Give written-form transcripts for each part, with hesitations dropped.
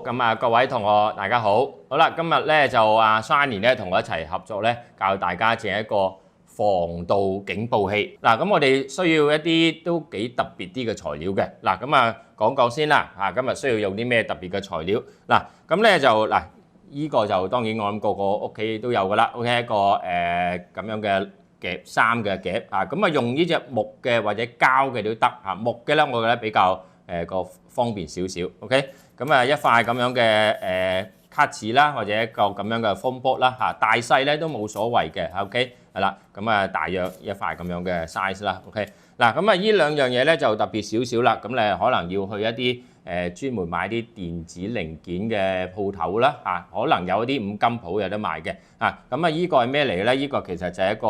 咁啊各位同學大家好，好啦，今日咧就Shiny 咧同我一齊合作咧，教大家整一個防盜警報器。嗱，咁我哋需要一啲都幾特別啲嘅材料嘅。嗱，咁講講先啦。今日需要用啲咩特別嘅材料？嗱，咁咧就嗱，依個就當然我諗個個屋企都有噶啦。OK， 一個咁樣嘅夾衫嘅夾咁用呢隻木嘅或者膠嘅都得木嘅咧，我覺得比較個方便少少。OK。咁一塊咁樣嘅卡紙啦，或者一個咁樣嘅 foam board 啦大細咧都冇所謂嘅 OK 係啦，咁大約一塊咁樣嘅 size 啦 OK 嗱，咁呢兩樣嘢咧就特別少少啦，咁你可能要去一啲專門買啲電子零件嘅鋪頭啦可能有一啲五金鋪有得賣嘅咁依個係咩嚟嘅咧？依個其實就係一個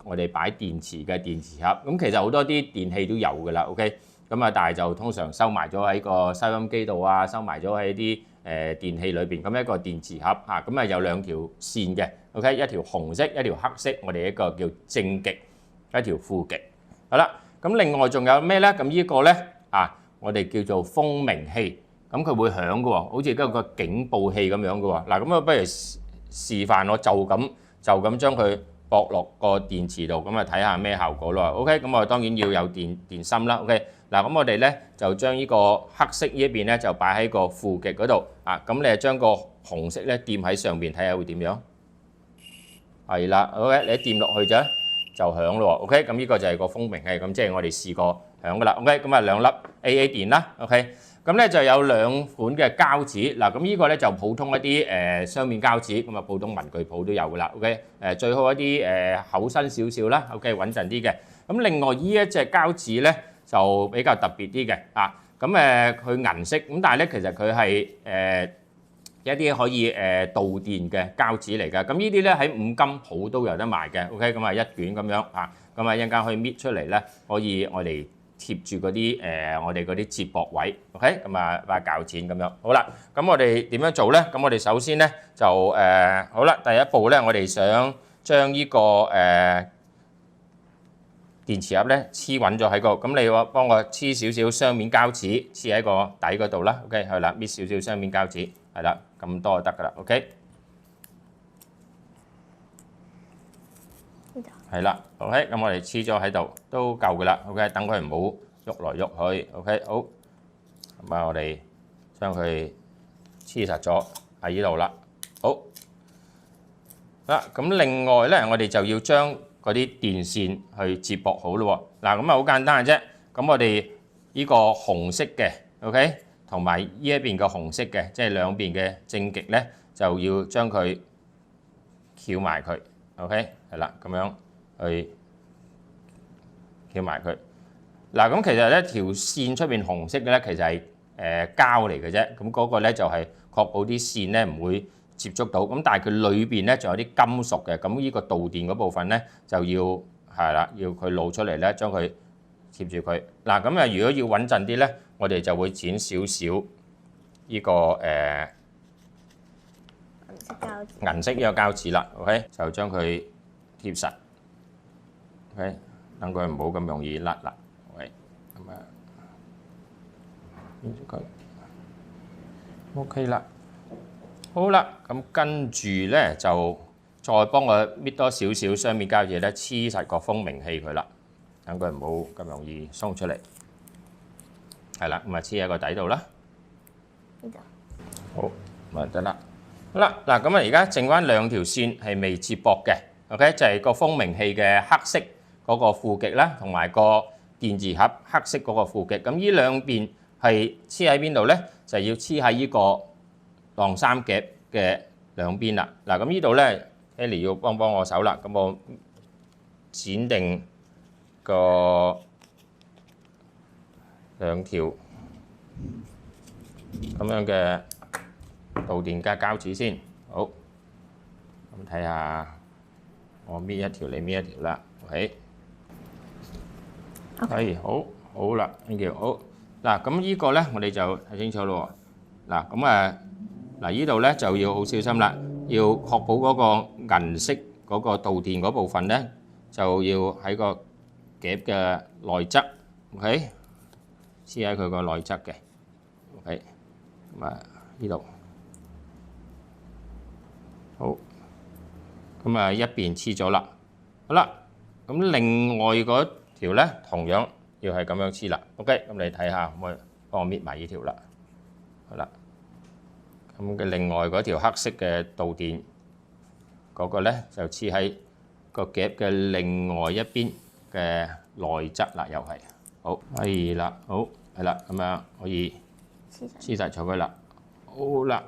我哋擺電池嘅電池盒，咁其實好多啲電器都有㗎啦 OK。但係就通常收埋咗喺個收音機度收埋咗喺啲電器裏邊。咁一個電池盒咁有兩條線嘅 ，OK， 一條紅色，一條黑色，我哋一個叫正極，一條負極。好啦，咁另外仲有咩咧？咁呢個咧我哋叫做蜂鳴器，咁佢會響嘅喎，好似一個警報器咁樣嘅喎。嗱，咁不如示範我就咁將佢駁落個電池度，咁睇下咩效果咯。OK， 咁我當然要有電芯啦。OK。嗱，咁我哋咧就將呢個黑色呢一邊咧就擺喺個負極嗰度咁你就將個紅色咧掂喺上邊，睇下會點樣？係啦 ，OK， 你一掂落去就響咯 ，OK， 咁呢個就係個蜂鳴器，咁即係我哋試過響噶啦 ，OK， 咁兩粒 AA 電啦 ，OK， 咁咧就有兩款嘅膠紙，嗱，咁呢個咧就普通一啲雙面膠紙，咁普通文具鋪都有噶啦 ，OK， 最好一啲厚身少少啦 ，OK， 穩陣啲嘅。咁另外呢一隻膠紙咧，就比較特別啲嘅咁佢銀色，咁但係咧其實佢係一啲可以導電嘅膠紙嚟㗎。咁呢啲咧喺五金鋪都有得賣嘅。OK， 咁一卷咁樣咁一陣間可以搣出嚟咧，可以我哋貼住嗰啲我哋嗰啲接駁位。OK， 咁把鉸剪咁樣。好啦，咁我哋點樣做咧？咁我哋首先咧就好啦，第一步咧，我哋想將呢個電池盒咧黐穩咗喺個，咁你幫我黐少少雙面膠紙黐喺個底嗰度啦。OK， 係啦，搣少少雙面膠紙，係啦，咁多就得㗎啦。OK， 係啦 ，OK， 咁我哋黐咗喺度都夠㗎啦。OK， 等佢唔好喐來喐去。OK， 好，咁我哋將佢黐實咗喺呢度啦。好，啦，咁另外咧，我哋就要將嗰啲電線去接駁好咯喎，嗱咁好簡單嘅啫。咁我哋呢個紅色嘅 ，OK， 同埋呢一邊嘅紅色嘅，即係兩邊嘅正極咧，就要將佢翹埋佢 ，OK， 係啦，咁樣去翹埋佢。嗱咁其實咧條線出邊紅色嘅咧，其實係膠嚟嘅啫。咁嗰個咧就係確保啲線咧唔會接觸到，咁但係佢裏邊咧仲有啲金屬嘅，咁呢個導電嗰部分咧就要係啦，要佢露出嚟咧，將佢貼住佢。嗱咁如果要穩陣啲咧，我哋就會剪少少呢個銀色呢個膠紙啦。OK， 就將佢貼實。OK， 等佢唔好咁容易甩啦。OK， 咁黏住佢。OK 啦。好啦，咁跟住咧就再幫我搣多少少雙面膠紙咧，黐實個蜂鳴器佢啦，等佢唔好咁容易鬆出嚟。係啦，咁黐喺個底度啦。好，咪得啦。好啦，嗱咁而家剩翻兩條線係未接駁嘅 ，OK， 就係個蜂鳴器嘅黑色嗰個負極啦，同埋個電池盒黑色嗰個負極。咁呢兩邊係黐喺邊度咧？就要黐喺呢個晾衫夾嘅兩邊啦。嗱咁呢度咧 ，Ellie 要幫我手啦。咁我剪定個兩條咁樣嘅導電嘅膠紙先。好，咁睇下我搣一條，你搣一條啦。OK， 係好啦，呢條好。嗱咁呢個咧，我哋就睇清楚咯。嗱咁嗱，呢度咧就要好小心啦，要確保嗰個銀色嗰個導電嗰部分咧，就要喺個夾嘅內側 ，OK， 黐喺佢個內側嘅 ，OK，咁啊呢度，好，咁啊一邊黐咗啦，好啦，咁另外嗰條咧同樣要係咁樣黐啦。OK，咁你睇下，可唔可以幫我搣埋呢條啦？好啦，咁嘅另外嗰條黑色嘅導電嗰個咧就黐喺個夾嘅另外一邊嘅內側啦，又係好，係啦，好係啦，咁樣可以黐實咗佢啦。好啦，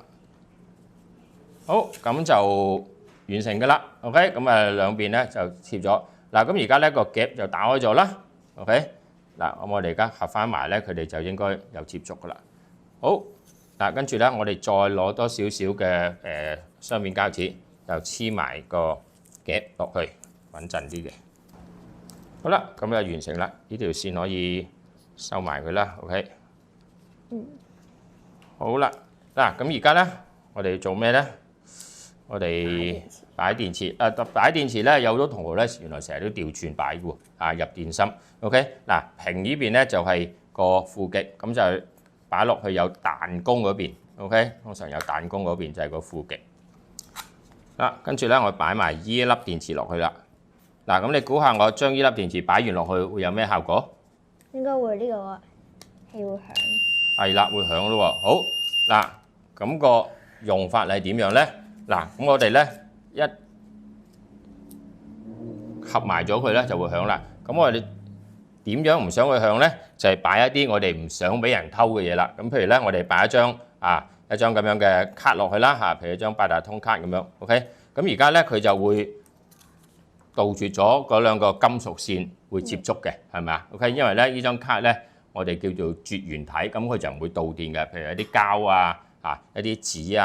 好咁就完成㗎啦。OK， 咁啊兩邊咧就貼咗。嗱，咁而家咧個夾就打開咗啦。OK， 嗱，咁我哋而家合翻埋咧，佢哋就應該有接觸㗎啦。好，嗱，跟住咧我哋再攞多少少嘅雙面膠紙，就黐埋個夾落去，穩陣啲嘅。好啦，咁就完成啦。呢條線可以收埋佢啦。OK， 好啦，嗱，咁而家咧我哋做咩咧？我哋擺電池，擺電池咧有好多同學咧原來成日都調轉擺嘅喎，入電芯。OK， 嗱，平呢邊咧就係個負極，咁就擺落去有彈弓嗰邊。OK， 通常有彈弓嗰邊就係個負極。嗱，跟住咧我擺埋依一粒電池落去啦。嗱，咁你估下我將依粒電池擺完落去會有咩效果？應該會呢個氣會響。係啦，會響咯喎。好，嗱，咁個用法係點樣咧？嗱，咁我哋咧一合埋咗佢咧就會響啦。咁我哋點樣唔想佢響咧？就係擺一啲我哋唔想俾人偷嘅嘢啦。咁譬如咧，我哋擺一張咁樣嘅卡落去啦嚇，譬如一張八達通卡咁樣。OK， 咁而家咧佢就會杜絕咗嗰兩個金屬線會接觸嘅，係咪啊 ？OK， 因為咧呢張卡咧我哋叫做絕緣體，咁佢就唔會導電嘅。譬如一啲膠一啲紙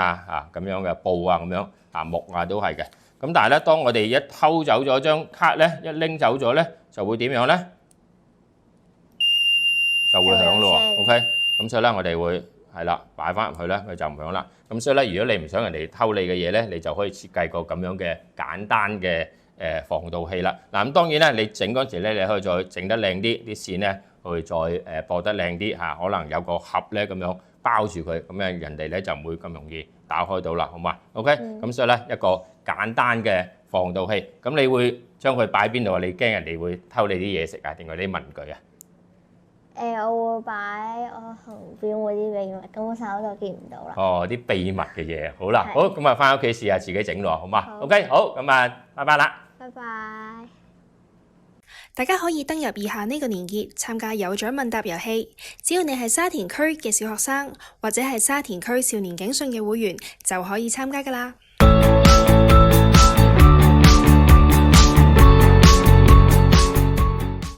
咁樣嘅布咁樣木都係嘅。咁但係咧，當我哋一偷走咗張卡咧，一拎走咗咧，就會點樣咧？就會響咯喎。OK， 咁所以咧我哋會係啦擺翻入去咧，佢就唔響啦。咁所以咧，如果你唔想人哋偷你嘅嘢咧，你就可以設計個咁樣嘅簡單嘅防盜器啦。嗱，咁當然咧，你整嗰陣時咧，你可以再整得靚啲，啲線咧去再駁得靚啲嚇，可能有個盒咧咁樣包住佢，咁樣人哋咧就唔會咁容易打開到啦，好嘛 ？OK， 咁所以咧一個簡單嘅防盜器，咁你會將佢擺邊度啊？你驚人哋會偷你啲嘢食啊？定係啲文具啊？我會擺我旁邊嗰啲秘密，咁我手就見唔到啦。哦，啲秘密嘅嘢，好啦，好咁啊，翻屋企試下自己整咯，好嘛 ？OK， 好，咁啊，拜拜啦。拜拜。大家可以登入以下呢個連結參加有獎問答遊戲，只要你係沙田區嘅小學生或者係沙田區少年警訊嘅會員，就可以參加㗎啦。